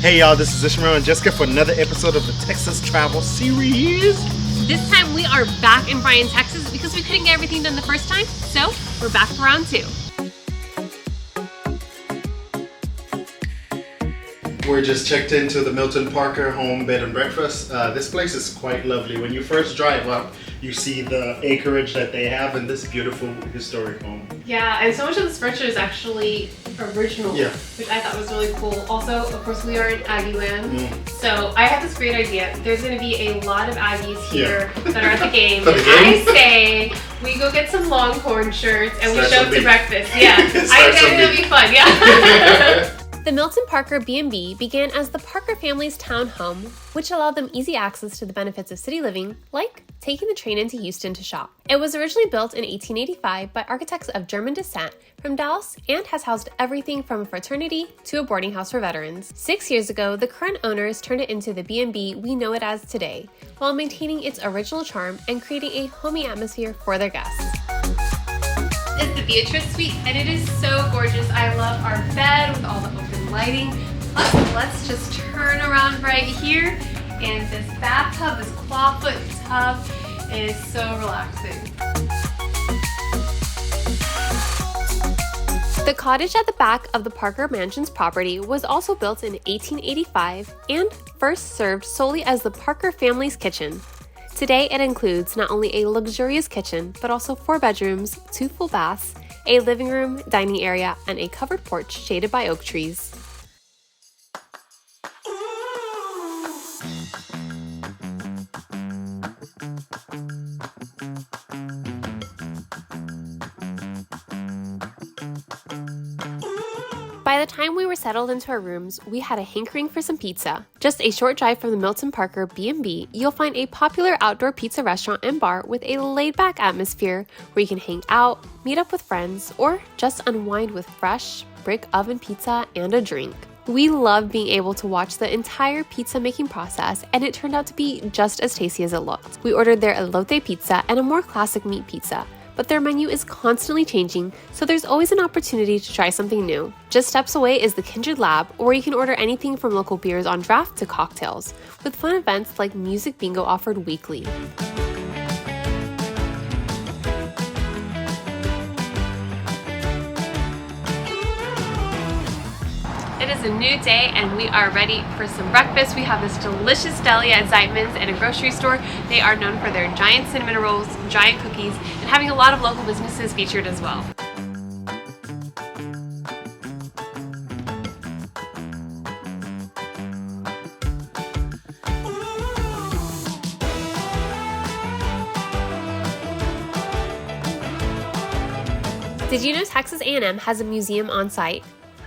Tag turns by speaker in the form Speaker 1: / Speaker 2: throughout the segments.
Speaker 1: Hey y'all, this is Ishmael and Jessica for another episode of the Texas Travel Series.
Speaker 2: This time we are back in Bryan, Texas because we couldn't get everything done the first time, so we're back for round two.
Speaker 1: We're just checked into the Milton Parker Home Bed and Breakfast. This place is quite lovely. When you first drive up, you see the acreage that they have in this beautiful historic home.
Speaker 2: Yeah, and so much of this furniture is actually original, which I thought was really cool. Also, of course, we are in Aggie Land, so I have this great idea. There's going to be a lot of Aggies here that are at the game. I say we go get some Longhorn shirts and we show up to breakfast. Yeah, I think it'll be fun. Yeah. The Milton Parker B&B began as the Parker family's town home, which allowed them easy access to the benefits of city living, like taking the train into Houston to shop. It was originally built in 1885 by architects of German descent from Dallas and has housed everything from a fraternity to a boarding house for veterans. 6 years ago, the current owners turned it into the B&B we know it as today, while maintaining its original charm and creating a homey atmosphere for their guests. It's the Beatrice Suite, and it is so gorgeous. I love our bed with all the open lighting. Plus, let's just turn around right here, and this bathtub, this clawfoot tub, is so relaxing. The cottage at the back of the Parker Mansion's property was also built in 1885 and first served solely as the Parker family's kitchen. Today, it includes not only a luxurious kitchen, but also 4 bedrooms, 2 full baths, a living room, dining area, and a covered porch shaded by oak trees. By the time we were settled into our rooms, we had a hankering for some pizza. Just a short drive from the Milton Parker B&B, you'll find a popular outdoor pizza restaurant and bar with a laid-back atmosphere where you can hang out, meet up with friends, or just unwind with fresh brick oven pizza and a drink. We loved being able to watch the entire pizza making process, and it turned out to be just as tasty as it looked. We ordered their elote pizza and a more classic meat pizza, but their menu is constantly changing, so there's always an opportunity to try something new. Just steps away is the Kindred Lab, where you can order anything from local beers on draft to cocktails, with fun events like music bingo offered weekly. It is a new day and we are ready for some breakfast. We have this delicious deli at Zeitman's and a grocery store. They are known for their giant cinnamon rolls, giant cookies, and having a lot of local businesses featured as well. Did you know Texas A&M has a museum on site?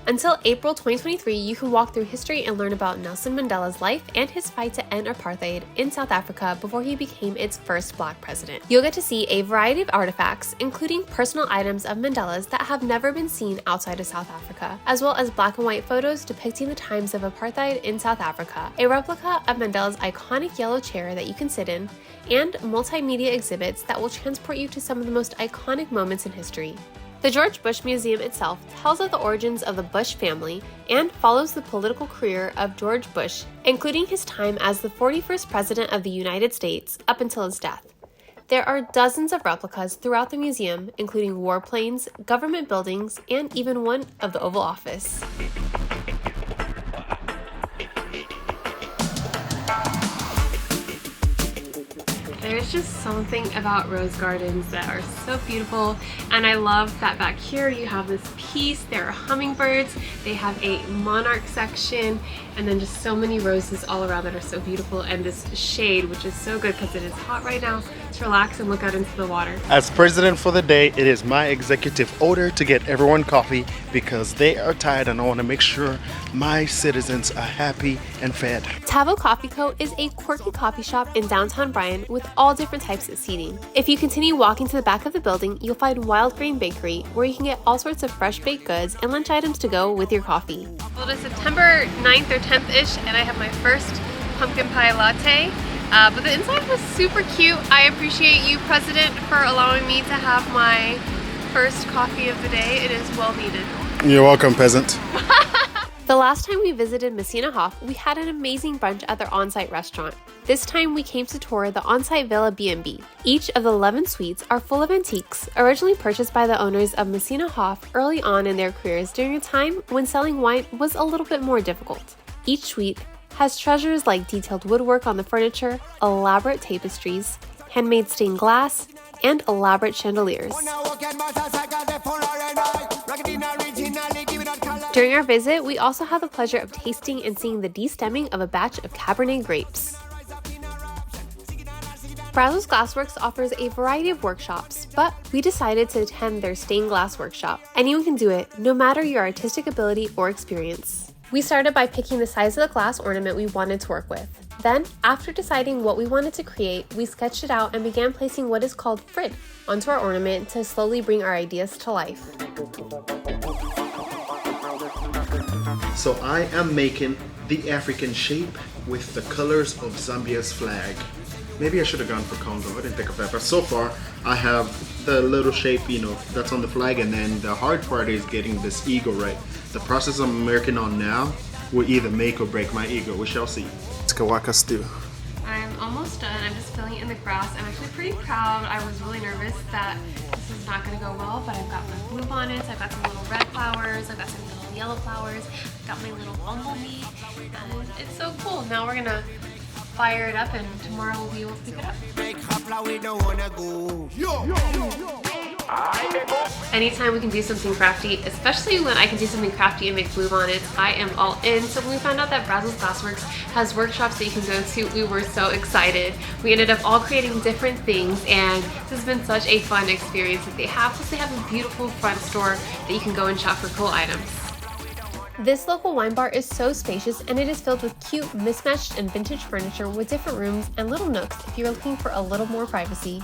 Speaker 2: Until April 2023, you can walk through history and learn about Nelson Mandela's life and his fight to end apartheid in South Africa before he became its first Black president. You'll get to see a variety of artifacts, including personal items of Mandela's that have never been seen outside of South Africa, as well as black and white photos depicting the times of apartheid in South Africa, a replica of Mandela's iconic yellow chair that you can sit in, and multimedia exhibits that will transport you to some of the most iconic moments in history. The George Bush Museum itself tells of the origins of the Bush family and follows the political career of George Bush, including his time as the 41st President of the United States up until his death. There are dozens of replicas throughout the museum, including warplanes, government buildings, and even one of the Oval Office. There's just something about rose gardens that are so beautiful, and I love that back here you have this piece. There are hummingbirds, they have a monarch section, and then just so many roses all around that are so beautiful, and this shade, which is so good because it is hot right now, to relax and look out into the water.
Speaker 1: As president for the day, it is my executive order to get everyone coffee because they are tired and I want to make sure my citizens are happy and fed.
Speaker 2: Tavo Coffee Co. is a quirky coffee shop in downtown Bryan with all different types of seating. If you continue walking to the back of the building, you'll find Wild Grain Bakery, where you can get all sorts of fresh baked goods and lunch items to go with your coffee. Well, it is September 9th or 10th-ish, and I have my first pumpkin pie latte. But the inside was super cute. I appreciate you, President, for allowing me to have my first coffee of the day. It is well needed.
Speaker 1: You're welcome, peasant.
Speaker 3: The last time we visited Messina Hof, we had an amazing brunch at their on-site restaurant. This time we came to tour the on-site Villa B&B. Each of the 11 suites are full of antiques, originally purchased by the owners of Messina Hof early on in their careers during a time when selling wine was a little bit more difficult. Each suite has treasures like detailed woodwork on the furniture, elaborate tapestries, handmade stained glass, and elaborate chandeliers. During our visit, we also had the pleasure of tasting and seeing the destemming of a batch of Cabernet grapes. Brazos Glassworks offers a variety of workshops, but we decided to attend their stained glass workshop. Anyone can do it, no matter your artistic ability or experience. We started by picking the size of the glass ornament we wanted to work with. Then, after deciding what we wanted to create, we sketched it out and began placing what is called frid onto our ornament to slowly bring our ideas to life.
Speaker 1: So I am making the African shape with the colors of Zambia's flag. Maybe I should have gone for Congo, I didn't think of that, but so far I have the little shape, that's on the flag, and then the hard part is getting this eagle right. The process I'm working on now will either make or break my ego, we shall see. Let's go walk us through.
Speaker 2: I'm almost done. I'm just filling it in the grass. I'm actually pretty proud. I was really nervous that this is not going to go well, but I've got my blue bonnets, I've got some little red flowers, I've got some little yellow flowers, I've got my little bumblebee, and it's so cool. Now we're going to fire it up and tomorrow we'll be able to pick it up. Anytime we can do something crafty, especially when I can do something crafty and make bluebonnets, I am all in. So when we found out that Brazos Glassworks has workshops that you can go to, we were so excited. We ended up all creating different things, and this has been such a fun experience that they have. Plus they have a beautiful front store that you can go and shop for cool items.
Speaker 3: This local wine bar is so spacious, and it is filled with cute, mismatched and vintage furniture with different rooms and little nooks if you're looking for a little more privacy.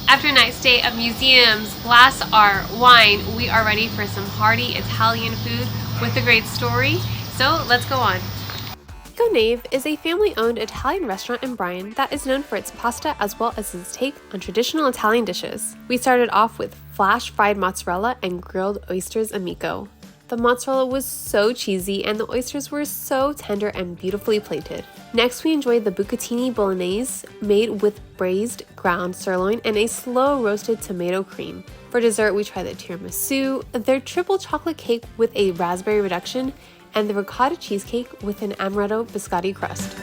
Speaker 2: After a nice day of museums, glass art, wine, we are ready for some hearty Italian food with a great story. So let's go on.
Speaker 3: Nave is a family-owned Italian restaurant in Bryan that is known for its pasta as well as its take on traditional Italian dishes. We started off with flash-fried mozzarella and grilled oysters Amico. The mozzarella was so cheesy and the oysters were so tender and beautifully plated. Next, we enjoyed the bucatini bolognese made with braised ground sirloin and a slow roasted tomato cream. For dessert, we tried the tiramisu, their triple chocolate cake with a raspberry reduction, and the ricotta cheesecake with an amaretto biscotti crust.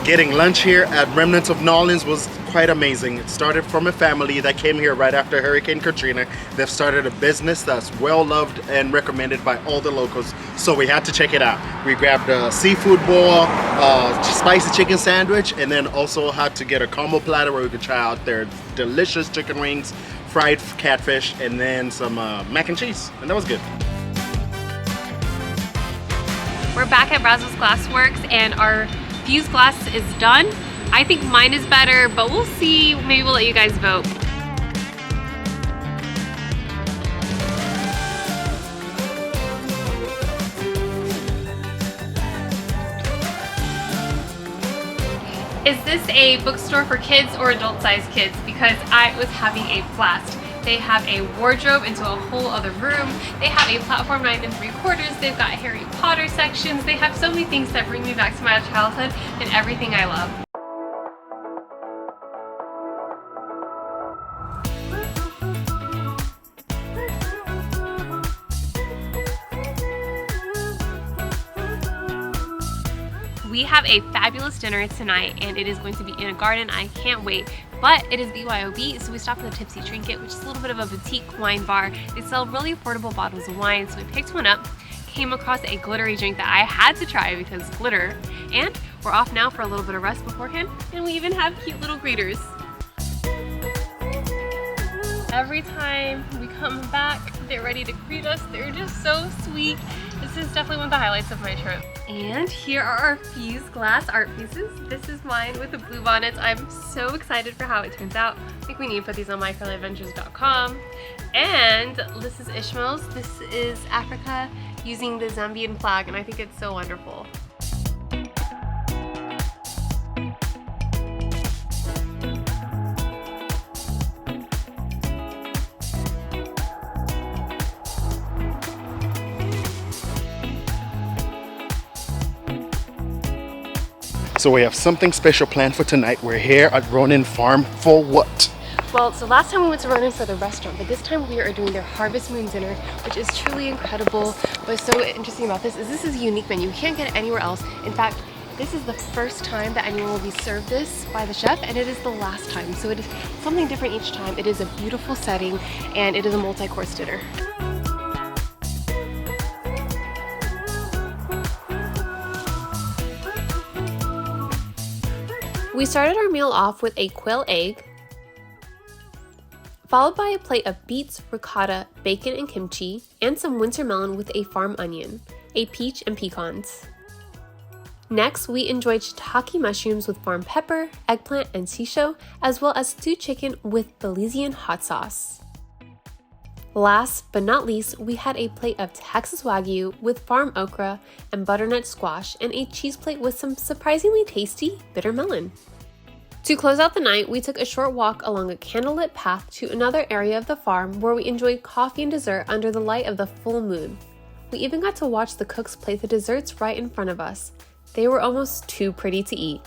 Speaker 1: Getting lunch here at Remnant of Nawlins was quite amazing. It started from a family that came here right after Hurricane Katrina. They've started a business that's well loved and recommended by all the locals, so we had to check it out. We grabbed a seafood bowl, spicy chicken sandwich, and then also had to get a combo platter where we could try out their delicious chicken wings, fried catfish, and then some mac and cheese, and that was good.
Speaker 2: We're back at Brazos Glassworks and our fused glass is done. I think mine is better, but we'll see. Maybe we'll let you guys vote. Is this a bookstore for kids or adult-sized kids? Because I was having a blast. They have a wardrobe into a whole other room. They have a platform 9 3/4. They've got Harry Potter sections. They have so many things that bring me back to my childhood and everything I love. We have a fabulous dinner tonight and it is going to be in a garden. I can't wait. But it is BYOB, so we stopped at the Tipsy Trinket, which is a little bit of a boutique wine bar. They sell really affordable bottles of wine, so we picked one up, came across a glittery drink that I had to try because glitter, and we're off now for a little bit of rest beforehand, and we even have cute little greeters. Every time we come back, they're ready to greet us. They're just so sweet. This is definitely one of the highlights of my trip. And here are our fused glass art pieces. This is mine with the blue bonnets. I'm so excited for how it turns out. I think we need to put these on myfriendlyadventures.com. And this is Ishmael's. This is Africa using the Zambian flag, and I think it's so wonderful.
Speaker 1: So we have something special planned for tonight. We're here at Ronin Farm for what?
Speaker 3: Well, so last time we went to Ronin for the restaurant, but this time we are doing their Harvest Moon dinner, which is truly incredible. What's so interesting about this is a unique menu. You can't get it anywhere else. In fact, this is the first time that anyone will be served this by the chef, and it is the last time. So it is something different each time. It is a beautiful setting, and it is a multi-course dinner. We started our meal off with a quail egg, followed by a plate of beets, ricotta, bacon and kimchi, and some winter melon with a farm onion, a peach and pecans. Next, we enjoyed shiitake mushrooms with farm pepper, eggplant, and shisho, as well as stewed chicken with Belizean hot sauce. Last but not least, we had a plate of Texas Wagyu with farm okra and butternut squash, and a cheese plate with some surprisingly tasty bitter melon. To close out the night, we took a short walk along a candlelit path to another area of the farm where we enjoyed coffee and dessert under the light of the full moon. We even got to watch the cooks plate the desserts right in front of us. They were almost too pretty to eat.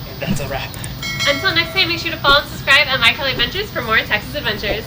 Speaker 1: And that's a wrap.
Speaker 2: Until next time, make sure to follow and subscribe at My Kelly Adventures for more Texas adventures.